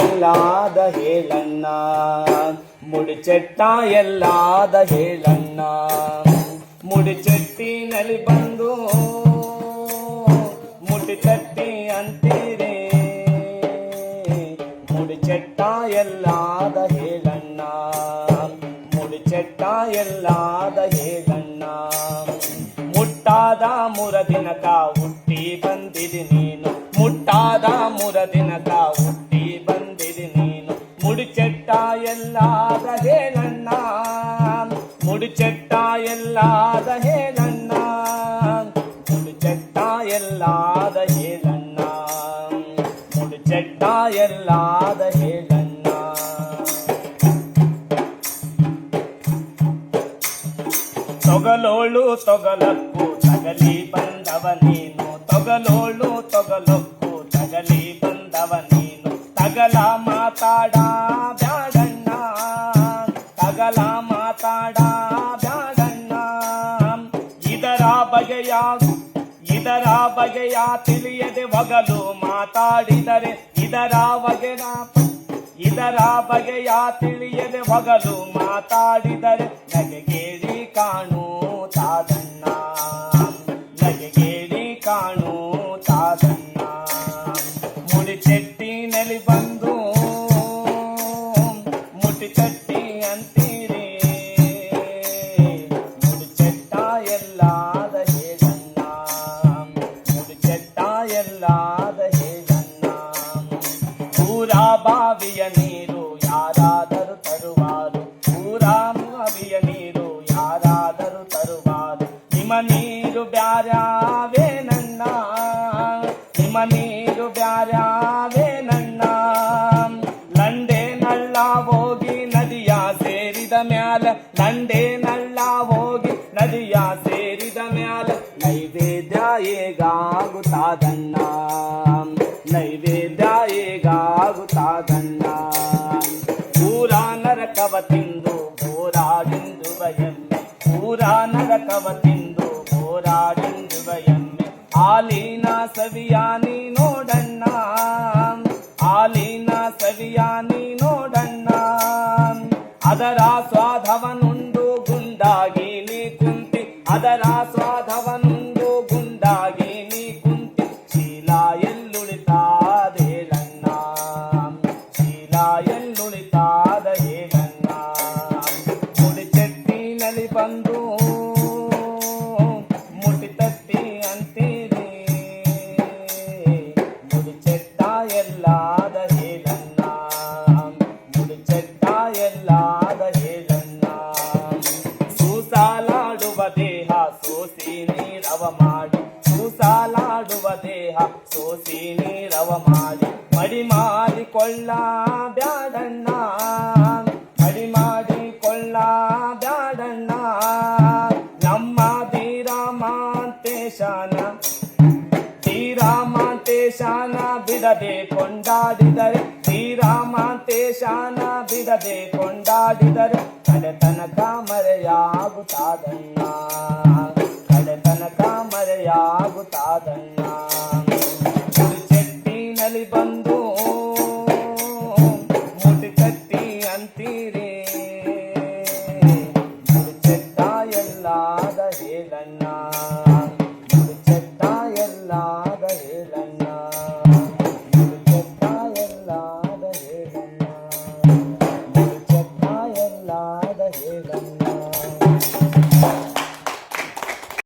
ಎಲ್ಲಾದ ಹೇಳಣ್ಣ, ಮುಡಿಚೆಟ್ಟ ಎಲ್ಲಾದ ಹೇಳಣ್ಣ. ಮುಡಿಚೆಟ್ಟಿನಲ್ಲಿ ಬಂದು ಮುಟ್ಟಿ ತಟ್ಟಿ ಅಂತೀರಿ, ಮುಡಿಚೆಟ್ಟ ಎಲ್ಲಾದ ಹೇಳಣ್ಣ, ಮುಡಿಚೆಟ್ಟ ಎಲ್ಲಾದ ಹೇಳಣ್ಣ. ಮುಟ್ಟಾದ ಮುರದಿನಕ ಹುಟ್ಟಿ ಬಂದಿದಿ ನೀನು, ಮುಟ್ಟಾದ ಮುರದಿನಕ ಹುಟ್ಟಿ ಬಂದಿದಿ ನೀನು. ಮುಡಿಚೆಟ್ಟ ಎಲ್ಲಾದ ಹೇಳಣ್ಣ, ಮುಡಿಚೆಟ್ಟ ಎಲ್ಲಾದ ಹೇಳಣ್ಣ, ಮುಡಿಚೆಟ್ಟ ಎಲ್ಲಾದ ಹೇಳಣ್ಣ, ಮುಡಿಚೆಟ್ಟ ಎಲ್ಲಾದ ಹೇಳಣ್ಣ. ತೊಗಲೋಳು ತೊಗಲಕ್ಕೂ ತಗಲಿ ಬಂದವ ನೀನು, ತೊಗಲೋಳು ತೊಗಲಕ್ಕೂ ತಗಲಿ ಬಂದವ ನೀನು. ತಗಲ ಮಾತಾಡ ಬ್ಯಾಡಣ್ಣ, ತಗಲ ಮಾತಾಡ ಬ್ಯಾಡಣ್ಣ. ಇದರ ಬಗೆಯ ತಿಳಿಯದೆ ಒಗಲು ಮಾತಾಡಿದರೆ, ಇದರ ಬಗೆಯ ತಿಳಿಯದೆ ಒಗಲು ಮಾತಾಡಿದರೆ ನಗೆಗೇಡಿ ಕಾಣುತ್ತಾದಣ್ಣ, ನಗೆಗೇಡಿ ಕಾಣುತ್ತಾದಣ್ಣ. ಮುಡಿಚೆಟ್ಟಿನಲ್ಲಿ ಬಂದು ಮುಟ್ಟಿ ತಟ್ಟಿ ಅಂತೀರಿ, ಮುಡಿಚೆಟ್ಟ ಎಲ್ಲಾದ ಹೇಳಣ್ಣ, ಮುಡಿಚೆಟ್ಟ ಎಲ್ಲಾದ ಹೇಳಣ್ಣ. ಊರ ಬಾವಿಯ ನೀರು ಯಾರಾದರೂ ತರುವಾರು, ಊರ ಬಾವಿಯ ನೀರು ಯಾರಾದರೂ ತರುವಾರು. ನಿಮ್ಮ ನೀರು ಬ್ಯಾರ್ಯಾವೇನಣ್ಣ, ನಿಮ್ಮ ನೀರು ಬ್ಯಾರ್ಯಾವೇನಣ್ಣ. ಲಂಡೆ ನಳ್ಳ ಹೋಗಿ ನದಿಯ ಸೇರಿದ ಮ್ಯಾಲ, ಲಂಡೆ ನಳ್ಳ ಹೋಗಿ ನದಿಯ ಸೇರಿದ ಮ್ಯಾಲ. ನೈವೇದ್ಯ ಹೇಗಾಗುತ್ತಾದಣ್ಣ, ನೈವೇದ್ಯ ಹೇಗಾಗುತ್ತಾದಣ್ಣ. ಪೂರ ನರಕವ ತಿಂದು ಹೋರಾಡಿಂದುವ ಎಮ್ಮೆ, ಪೂರ ನರಕವ ತಿಂದು ಹೋರಾಡಿಂದುವ ಎಮ್ಮೆ. ಹಾಲಿನ ಸವಿಯ ನೀ ನೋಡಣ್ಣ, ಹಾಲಿನ ಸವಿಯ ನೀ ನೋಡಣ್ಣ. ಅದರ ಸ್ವಾದವನುಂಡು ಗುಂಡಾಗಿ ನೀ ಕುಂತಿ, ಅದರ ಸ್ವಾದವನುಂಡು ಗುಂಡಾಗಿ ನೀ ಕುಂತಿ. ಶೀಲ ಎಲ್ಲುಳಿತಾದ ಹೇಳಣ್ಣ, ಶೀಲ ಎಲ್ಲುಳಿತಾದ ಹೇಳಣ್ಣ. ಮುಡಿಚೆಟ್ಟಿನಲ್ಲಿ ಬಂದು ಮುಟ್ಟಿ ತಟ್ಟಿ ಅಂತೀರಿ, ಮುಡಿಚೆಟ್ಟ ಎಲ್ಲಾದ ಹೇಳಣ್ಣ, ಮುಡಿಚೆಟ್ಟ ಎಲ್ಲಾದ ಹೇಳಣ್ಣ. ಸೂಸಾಲಾಡುವ ದೇಹ ಸೋಸಿ ನೀರವ ಮಾಡಿ, ಸೂಸಾಲಾಡುವ ದೇಹ ಸೋಸಿ ನೀರವ ಮಾಡಿ. ಮಡಿ ಮಾಡಿಕೊಳ್ಳ ಬ್ಯಾಡಣ್ಣ, ಮಡಿ ಮಾಡಿಕೊಳ್ಳ ಬ್ಯಾಡಣ್ಣ. ನಮ್ಮ ಧೀರಾಮಾಂತೇಶನ ಬಿಡದೆ ಕೊಂಡಾಡಿದರೆ, ಶ್ರೀರಾಮಾಂತೇಶನ ಬಿಡದೆ ಕೊಂಡಾಡಿದರೆ ಕಡೆತನಕ ಮರೆಯಾಗುತ್ತಾದಣ್ಣ, ಕಡೆತನಕ ಮರೆಯಾಗುತ್ತಾದಣ್ಣ. ಮುಡಿಚೆಟ್ಟಿನಲ್ಲಿ ಬಂದು ಮುಟ್ಟಿ ತಟ್ಟಿ ಅಂತೀರಿ, ಮುಡಿಚೆಟ್ಟ ಎಲ್ಲಾದ ಹೇಳಣ್ಣ, ಮುಡಿಚೆಟ್ಟ ಎಲ್ಲಾದ ಹೇಳಣ್ಣ, ಮುಡಿಚೆಟ್ಟ ಎಲ್ಲಾದ ಹೇಳಣ್ಣ, ಮುಡಿಚೆಟ್ಟ ಎಲ್ಲಾದ ಹೇಳಣ್ಣ.